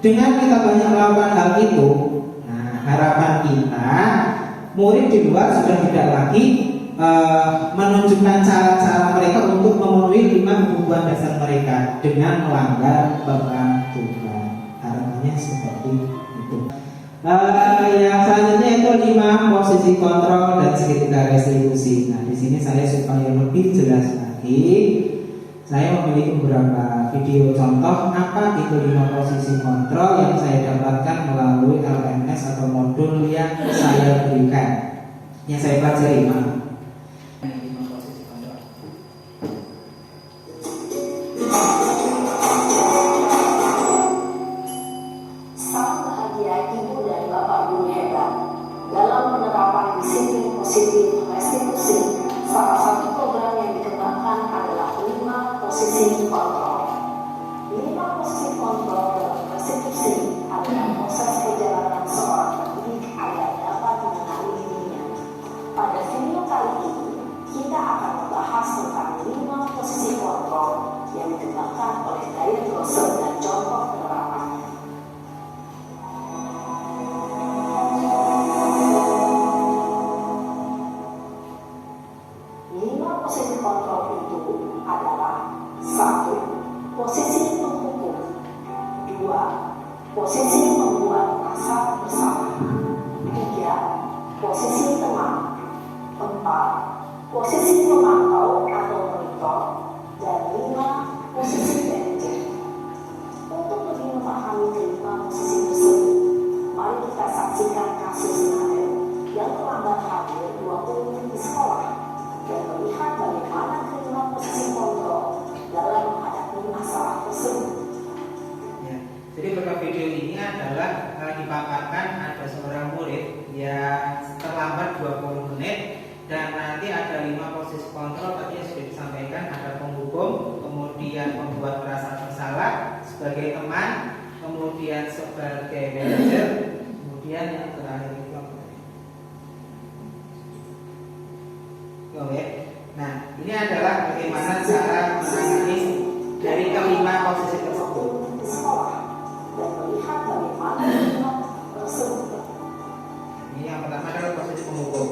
dengan kita banyak melakukan hal itu, nah harapan kita murid di luar sudah tidak lagi menunjukkan cara-cara mereka untuk memenuhi 5 kebutuhan dasar mereka dengan melanggar peraturan. Harapannya seperti itu. Yang selanjutnya itu 5 posisi kontrol dan segitiga restribusi. Nah, di sini saya supaya lebih jelas lagi, saya memiliki beberapa video contoh apa itu 5 posisi kontrol yang saya dapatkan melalui LMS atau modul yang saya berikan, yang saya pelajari. Jadi beberapa video ini adalah dipaparkan ada seorang murid yang terlambat 20 menit dan nanti ada 5 posisi kontrol tadi yang sudah disampaikan, ada penghukum, kemudian membuat merasa bersalah sebagai teman, kemudian sebagai manajer, kemudian yang terakhir itu oke. Nah, ini adalah bagaimana cara menangani dari kelima posisi tersebut. Ini yang pertama adalah posisi penghukum.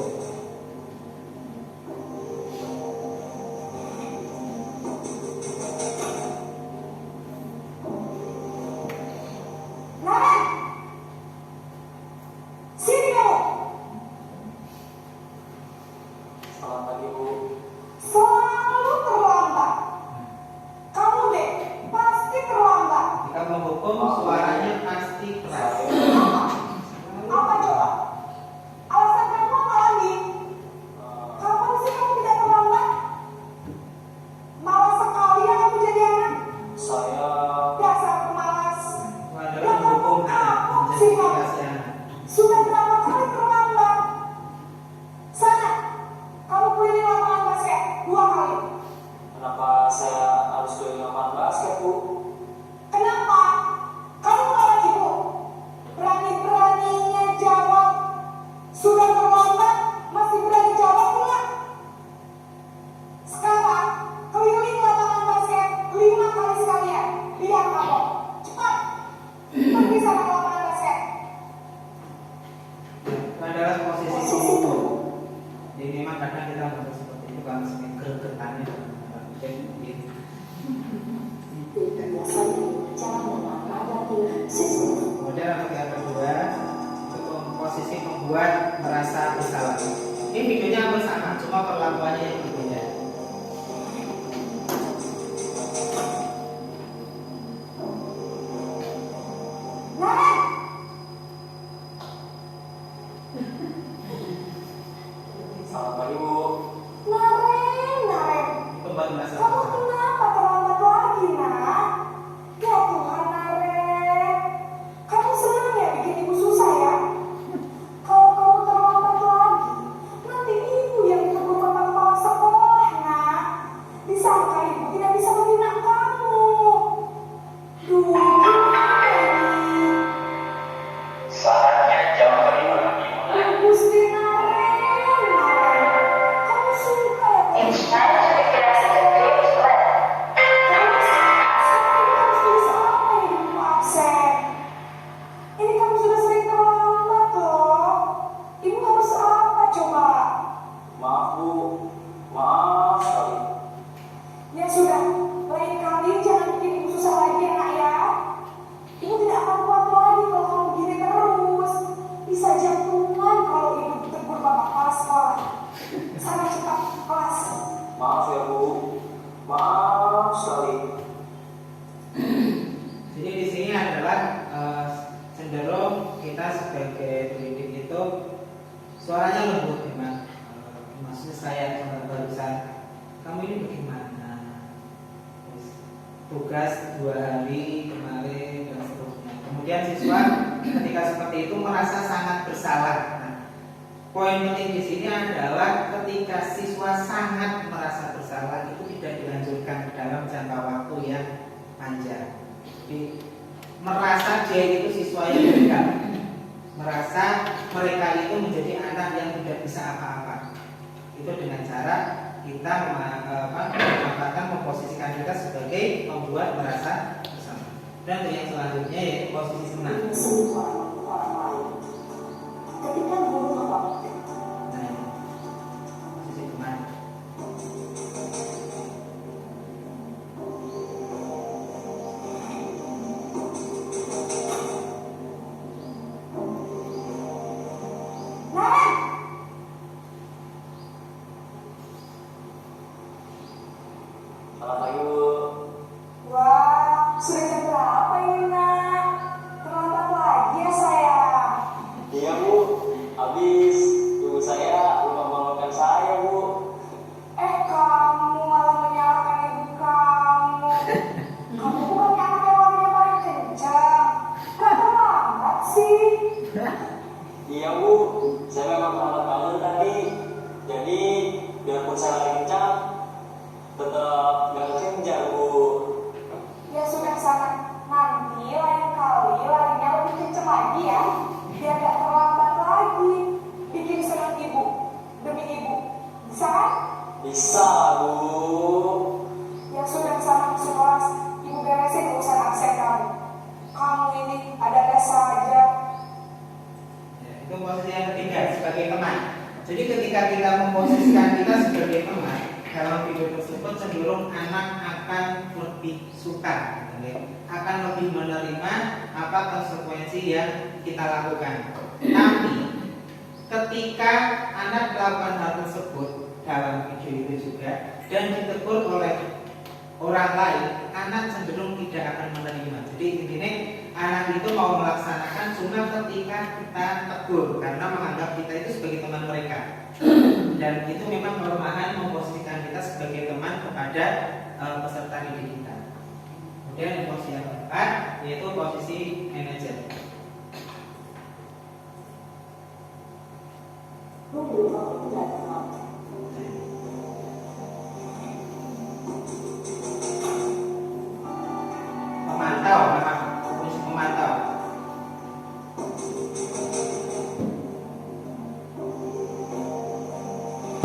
Kemudian untuk yang kedua, untuk posisi membuat merasa bersalah. Ini videonya hampir sama, cuma perlakuannya yang berbeda. disangka ibu tidak bisa membina kamu. Duh, gimana ini? Saatnya jam 5 dimulai. Ibu sendiri Naren. Kamu suka ya? It's time to begin the fifth letter. Terus, sekarang harus tulis apa ya di buku absen? Ini kamu sudah sering terlambat loh. Ibu harus apa coba? Maaf Bu, maaf sekali. Ya sudah, lain kali jangan bikin ibu susah lagi ya nak ya. Ibu tidak akan kuat lagi kalau kamu begini terus. Bisa jantungan kalau ibu ditegur bapak kepala sekolah. Sana cepat kelas. Maaf ya Bu, maaf sekali. Jadi di sini adalah cenderung kita sebagai pendidik itu suaranya lembut memang. Maksudnya saya barusan, kamu ini bagaimana? Terus, tugas 2 hari kemarin dan seterusnya. Kemudian siswa ketika seperti itu merasa sangat bersalah. Nah, poin penting di sini adalah ketika siswa sangat merasa bersalah itu tidak dilanjutkan dalam jangka waktu yang panjang. Jadi, merasa dia itu siswa yang gagal, merasa mereka itu menjadi anak yang tidak bisa apa-apa. Itu dengan cara kita memanfaatkan memposisikan kita sebagai membuat merasa bersama. Dan yang selanjutnya yaitu posisi senang. Semua orang lain. Ketika guru ngomong, Nah, ini. Posisi senang. Naren, Selamat pagi Bu. wah sudah jam berapa ini nak? Terlambat lagi ya sayang. Iya Bu, habis ibu saya lupa bangunkan saya Bu. Kamu malah menyalahkan ibu kamu. Kamu bukannya anak yang larinya paling kencang. Gak terlambat sih. Iya Bu, saya memang terlambat bangun tadi. Jadi biarpun saya lari kencang, tetap gak kejar Bu. Ya sudah sana. Nanti lain kali larinya lebih kencang lagi ya. Biar gak terlambat lagi. Bikin senang ibu. Demi ibu. Bisa kan? Bisa Bu. Ya sudah sana masuk kelas. Ibu beresin urusan absen kamu. Kamu ini ada saja. Ya, itu posisi yang ketiga sebagai teman. Jadi ketika kita memposisikan kita sebagai teman dalam video tersebut, cenderung anak akan lebih suka, akan lebih menerima apa konsekuensi yang kita lakukan. Tapi ketika anak melakukan hal tersebut dalam video itu juga dan ditegur oleh orang lain, anak cenderung tidak akan menerima. Jadi intinya anak itu mau melaksanakan cuma ketika kita tegur karena menganggap kita itu sebagai teman mereka. Dan itu memang kelemahan memposisikan kita sebagai teman kepada peserta didik kita. Kemudian posisi yang keempat yaitu posisi manajer. Pemantau, memang posisi pemantau.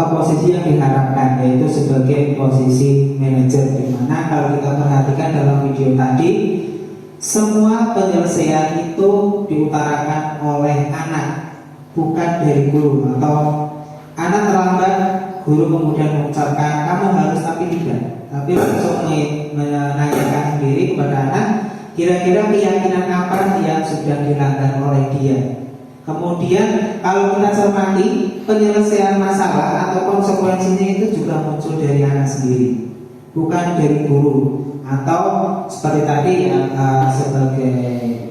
Posisi yang diharapkan yaitu sebagai posisi manajer, di mana kalau kita perhatikan dalam video tadi semua penyelesaian itu diutarakan oleh anak, bukan dari guru. Atau anak terlambat, guru kemudian mengucapkan kamu harus, tapi tidak, tapi langsung menanyakan sendiri kepada anak kira-kira keyakinan apa yang sudah dilanggar oleh dia. Kemudian kalau kita cermati, penyelesaian masalah atau konsekuensinya itu juga muncul dari anak sendiri, bukan dari guru. Atau seperti tadi ya, sebagai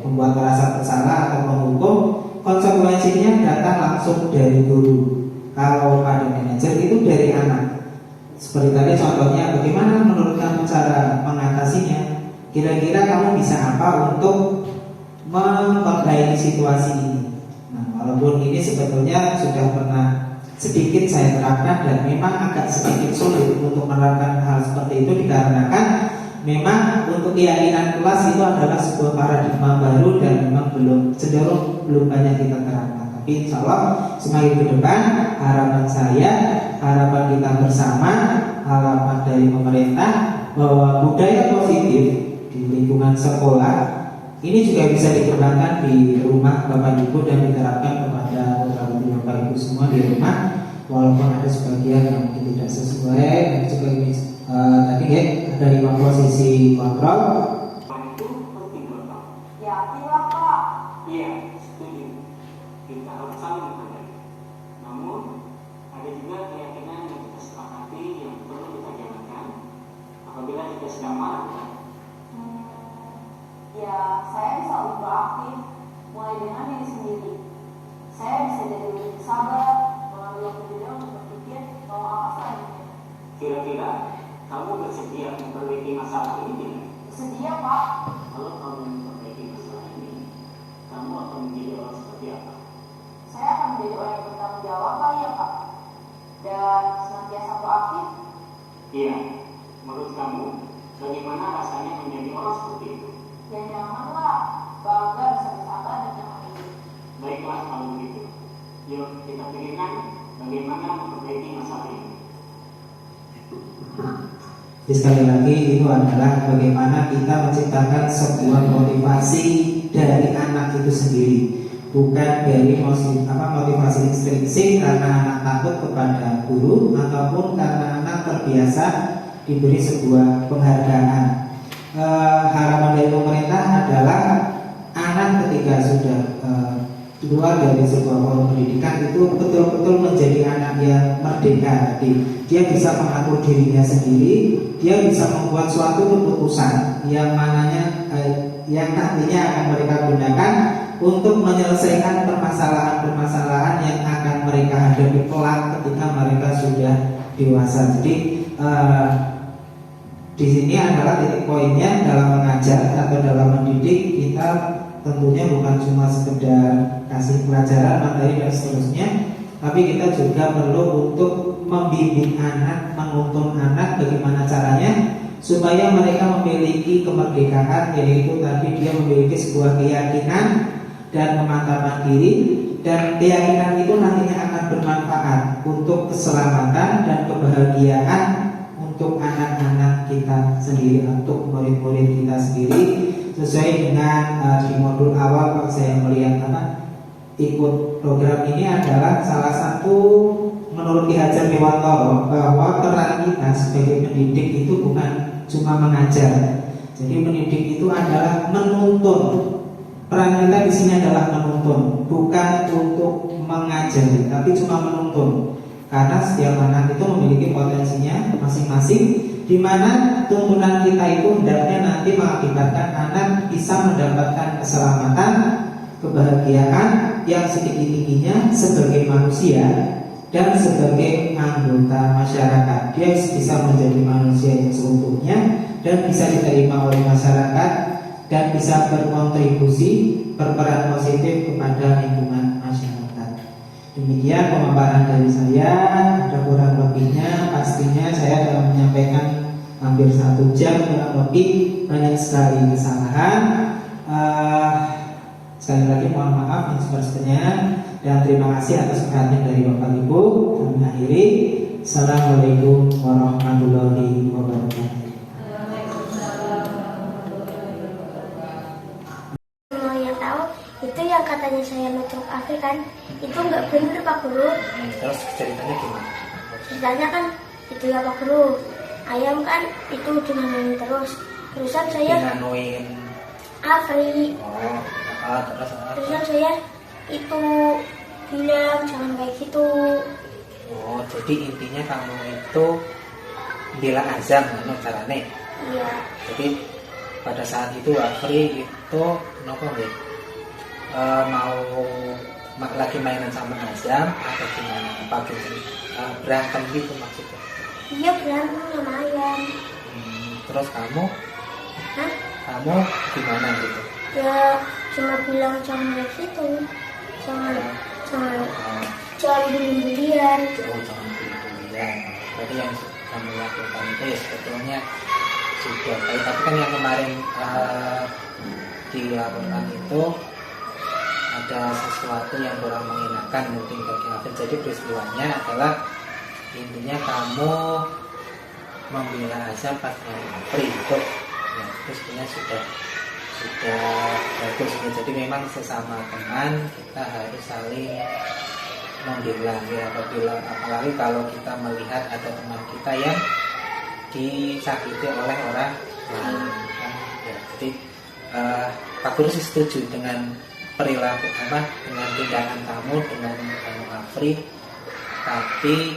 membuat merasa bersalah atau menghukum, konsekuensinya datang langsung dari guru. Kalau pada manajer itu dari anak. Seperti tadi contohnya, bagaimana menurut kamu cara mengatasinya? Kira-kira kamu bisa apa untuk memperbaiki situasi ini? Nah, walaupun ini sebetulnya sudah pernah sedikit saya terapkan dan memang agak sedikit sulit untuk menerapkan hal seperti itu dikarenakan memang untuk keyakinan kelas itu adalah sebuah paradigma baru dan memang cenderung belum banyak kita terapkan. Tapi insya Allah semakin ke depan harapan saya, harapan kita bersama, harapan dari pemerintah bahwa budaya positif di lingkungan sekolah ini juga bisa dikembangkan di rumah Bapak Ibu dan diterapkan kepada Bapak Ibu semua di rumah, walaupun ada sebagian yang mungkin tidak sesuai dan juga ini tadi ya ada 5 posisi kontrol. Itu penting Bapak. Yakinlah Pak. Iya, setuju. Kita harus saling menghargai. Namun ada juga keyakinan yang kita sepakati yang perlu kita jalankan apabila kita sedang marah. Ya, saya bisa lebih proaktif mulai dengan diri sendiri. Saya bisa jadi lebih sabar, mengambil waktu jeda untuk berpikir mau apa selanjutnya. Kira-kira kamu bersedia memperbaiki masalah ini tidak? Bersedia Pak. Kalau kamu memperbaiki masalah ini, kamu akan menjadi orang seperti apa? Saya akan menjadi orang yang bertanggung jawab kali ya Pak. Dan senantiasa proaktif. Iya, menurut kamu bagaimana rasanya menjadi orang seperti itu? Ya nyaman lah, bangga bisa bersabar dan nyaman hidup. Baiklah kalau begitu. Yuk kita pikirkan bagaimana memperbaiki masalah ini. Jadi sekali lagi itu adalah bagaimana kita menciptakan sebuah motivasi dari anak itu sendiri, bukan dari motivasi intrinsik karena anak takut kepada guru ataupun karena anak terbiasa diberi sebuah penghargaan. Harapan dari pemerintah adalah anak ketika sudah keluar dari sebuah forum pendidikan itu betul-betul menjadi anak yang merdeka. Jadi dia bisa mengatur dirinya sendiri, dia bisa membuat suatu keputusan yang mananya yang nantinya akan mereka gunakan untuk menyelesaikan permasalahan-permasalahan yang akan mereka hadapi kelak ketika mereka sudah dewasa. Jadi di sini adalah titik poinnya dalam mengajar atau dalam mendidik kita tentunya bukan cuma sekedar kasih pelajaran, materi dan seterusnya, tapi kita juga perlu untuk membimbing anak, menuntun anak bagaimana caranya supaya mereka memiliki kemerdekaan, yaitu tadi dia memiliki sebuah keyakinan dan kemantapan diri, dan keyakinan itu nantinya akan bermanfaat untuk keselamatan dan kebahagiaan untuk anak-anak kita sendiri, untuk murid-murid kita sendiri. Sesuai dengan di modul awal kalau saya melihat ikut program ini adalah salah satu menurut Ki Hajar Dewantara bahwa peran kita sebagai pendidik itu bukan cuma mengajar. Jadi pendidik itu adalah menuntun. Peran kita di sini adalah menuntun, bukan untuk mengajari, tapi cuma menuntun. Karena setiap anak itu memiliki potensinya masing-masing, di mana tuntunan kita itu hendaknya nanti mengakibatkan anak bisa mendapatkan keselamatan, kebahagiaan yang setinggi-tingginya sebagai manusia dan sebagai anggota masyarakat. Dia bisa menjadi manusia yang seutuhnya dan bisa diterima oleh masyarakat dan bisa berkontribusi, berperan positif kepada lingkungan masyarakat. Demikian pemaparan dari saya. Ada kurang lebihnya pastinya saya dalam menyampaikan hampir 1 jam kurang lebih banyak sekali kesalahan. Sekali lagi mohon maaf yang sebenarnya dan terima kasih atas perhatian dari Bapak Ibu. Kami akhiri. Assalamualaikum warahmatullahi wabarakatuh. Mau yang tahu itu yang katanya saya nutruk akhir kan itu nggak bener Pak Guru. Terus ceritanya gimana? Ceritanya kan itu ya Pak Guru, ayam kan itu dinanoin terusan saya Dinanoin. Afri. Terus saya itu bilang jangan kayak gitu. oh, jadi intinya kamu itu bilang azam carane. Iya. Jadi pada saat itu Afri itu nopo nggih? Mau lagi mainan sama azam atau gimana? Apa gitu? Berantem gitu maksudnya? Iya berantem sama ayam. Terus kamu? Hah? Kamu gimana gitu? Ya cuma bilang jangan kayak gitu, jangan. Jangan bully-bullyan. Oh, jangan bully-bullyan. Berarti yang kamu lakukan itu ya sebetulnya sudah baik. Tapi kan yang kemarin dilakukan itu ada sesuatu yang kurang mengenakan mungkin bagi Afif. Jadi peristiwanya adalah intinya kamu membela Azam pas Afif itu ya, itu sebenarnya sudah bagus. Jadi memang sesama teman kita harus saling membela ya, apalagi kalau kita melihat ada teman kita yang disakiti oleh orang lain kan, ya. Jadi Pak Guru sih setuju dengan perilaku dengan tindakan kamu dengan Afif, tapi